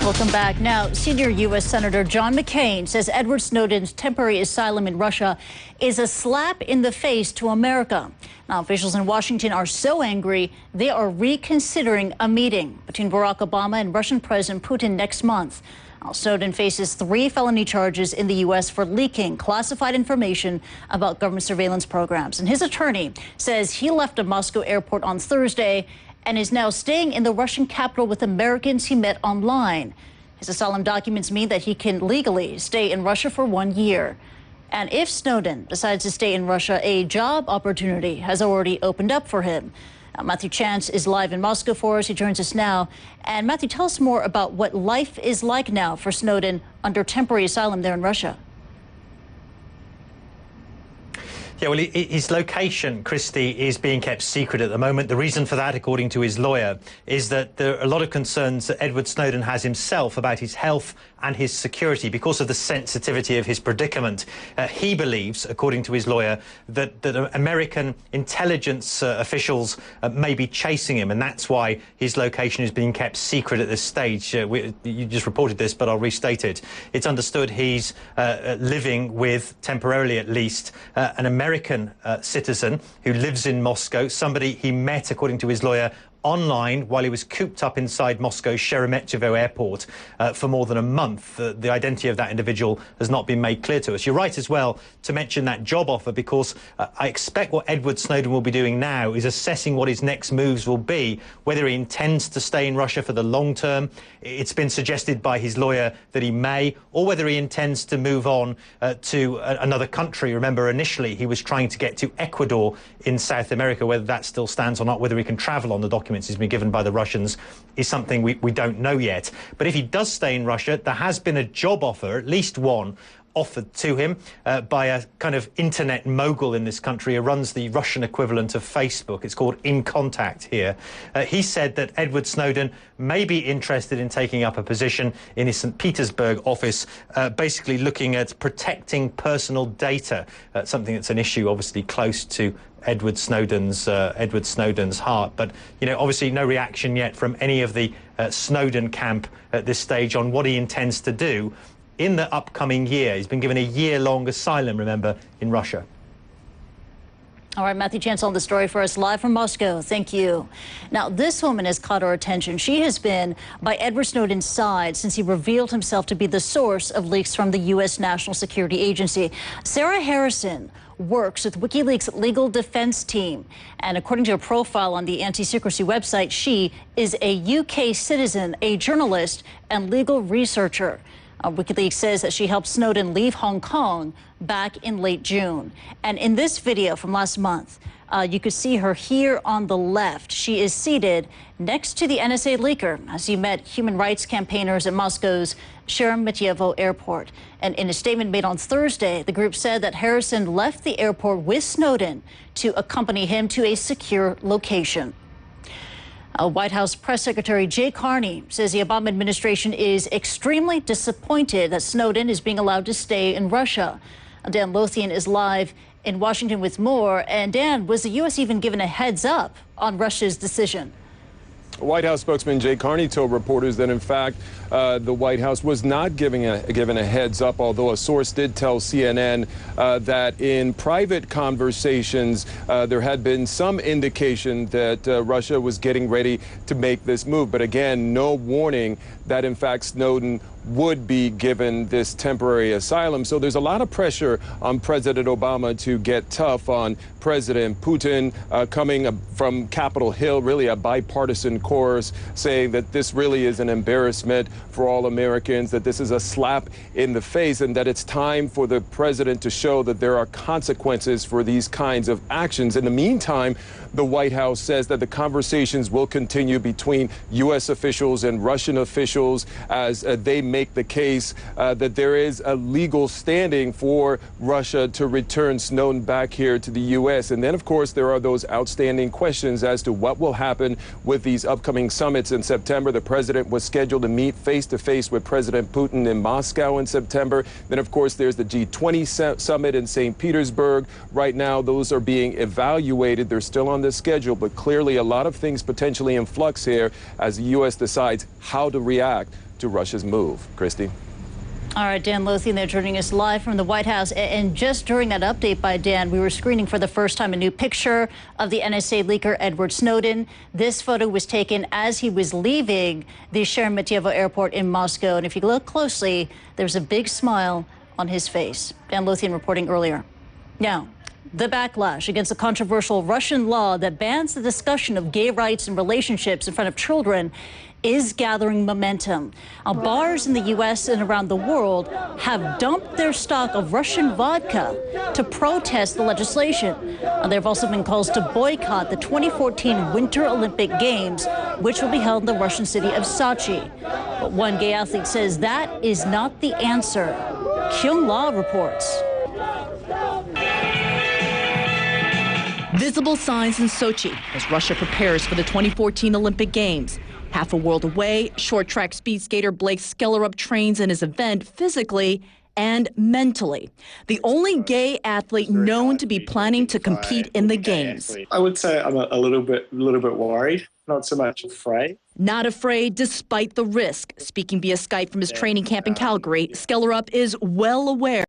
Welcome back. Now, senior U.S. Senator John McCain says Edward Snowden's temporary asylum in Russia is a slap in the face to America. Now, officials in Washington are so angry, they are reconsidering a meeting between Barack Obama and Russian President Putin next month. Now, Snowden faces 3 felony charges in the U.S. for leaking classified information about government surveillance programs. And his attorney says he left a Moscow airport on Thursday and is now staying in the Russian capital with Americans he met online. His asylum documents mean that he can legally stay in Russia for 1 year. And if Snowden decides to stay in Russia, a job opportunity has already opened up for him. Matthew Chance is live in Moscow for us. He joins us now. And Matthew, tell us more about what life is like now for Snowden under temporary asylum there in Russia. Yeah, well, his location, Christy, is being kept secret at the moment. The reason for that, according to his lawyer, is that there are a lot of concerns that Edward Snowden has himself about his health and his security because of the sensitivity of his predicament. He believes, according to his lawyer, that American intelligence officials may be chasing him, and that's why his location is being kept secret at this stage. You just reported this, but I'll restate it. It's understood he's living with, temporarily at least, an American citizen who lives in Moscow, somebody he met, according to his lawyer, online while he was cooped up inside Moscow's Sheremetyevo airport for more than a month. The identity of that individual has not been made clear to us. You're right as well to mention that job offer, because I expect what Edward Snowden will be doing now is assessing what his next moves will be, whether he intends to stay in Russia for the long term. It's been suggested by his lawyer that he may, or whether he intends to move on to another country. Remember, initially he was trying to get to Ecuador in South America. Whether that still stands or not, whether he can travel on the documents he's been given by the Russians, is something we don't know yet. But if he does stay in Russia, there has been a job offer, at least one, offered to him by a kind of internet mogul in this country who runs the Russian equivalent of Facebook. It's called In Contact here. He said that Edward Snowden may be interested in taking up a position in his St. Petersburg office, basically looking at protecting personal data, something that's an issue obviously close to Edward Snowden's heart. But, you know, obviously no reaction yet from any of the Snowden camp at this stage on what he intends to do in the upcoming year. He's been given a year-long asylum, remember, in Russia. All right, Matthew Chance on the story for us live from Moscow. Thank you. Now, this woman has caught our attention. She has been by Edward Snowden's side since he revealed himself to be the source of leaks from the U.S. National Security Agency. Sarah Harrison works with WikiLeaks' legal defense team. And according to a profile on the anti-secrecy website, she is a UK citizen, a journalist, and legal researcher. WikiLeaks says that she helped Snowden leave Hong Kong back in late June. And in this video from last month, you could see her here on the left. She is seated next to the NSA leaker as he met human rights campaigners at Moscow's Sheremetyevo airport. And in a statement made on Thursday, the group said that Harrison left the airport with Snowden to accompany him to a secure location. White House Press Secretary Jay Carney says the Obama administration is extremely disappointed that Snowden is being allowed to stay in Russia. Dan Lothian is live in Washington with more. And Dan, was the U.S. even given a heads up on Russia's decision? White House spokesman Jay Carney told reporters that, in fact, the White House was not given a heads up, although a source did tell CNN that in private conversations, there had been some indication that Russia was getting ready to make this move. But again, no warning that, in fact, Snowden would be given this temporary asylum. So there's a lot of pressure on President Obama to get tough on President Putin, coming from Capitol Hill, really a bipartisan chorus, saying that this really is an embarrassment for all Americans, that this is a slap in the face, and that it's time for the president to show that there are consequences for these kinds of actions. In the meantime, the White House says that the conversations will continue between U.S. officials and Russian officials as they make the case that there is a legal standing for Russia to return Snowden back here to the U.S. And then, of course, there are those outstanding questions as to what will happen with these upcoming summits in September. The president was scheduled to meet face-to-face with President Putin in Moscow in September. Then, of course, there's the G20 summit in St. Petersburg. Right now, those are being evaluated. They're still on the schedule, but clearly a lot of things potentially in flux here as the U.S. decides how to react to Russia's move. Christy? All right, Dan Lothian there joining us live from the White House. And just during that update by Dan, we were screening for the first time a new picture of the NSA leaker Edward Snowden. This photo was taken as he was leaving the Sheremetyevo airport in Moscow. And if you look closely, there's a big smile on his face. Dan Lothian reporting earlier. Now, the backlash against a controversial Russian law that bans the discussion of gay rights and relationships in front of children is gathering momentum. Now, bars in the U.S. and around the world have dumped their stock of Russian vodka to protest the legislation. There have also been calls to boycott the 2014 Winter Olympic Games, which will be held in the Russian city of Sochi. But one gay athlete says that is not the answer. Kyung La reports. Visible signs in Sochi as Russia prepares for the 2014 Olympic Games. Half a world away, short track speed skater Blake Skellerup trains in his event physically and mentally. The only gay athlete known to be planning to compete in the Games. I would say I'm a little bit worried, not so much afraid. Not afraid despite the risk. Speaking via Skype from his training camp in Calgary, Skellerup is well aware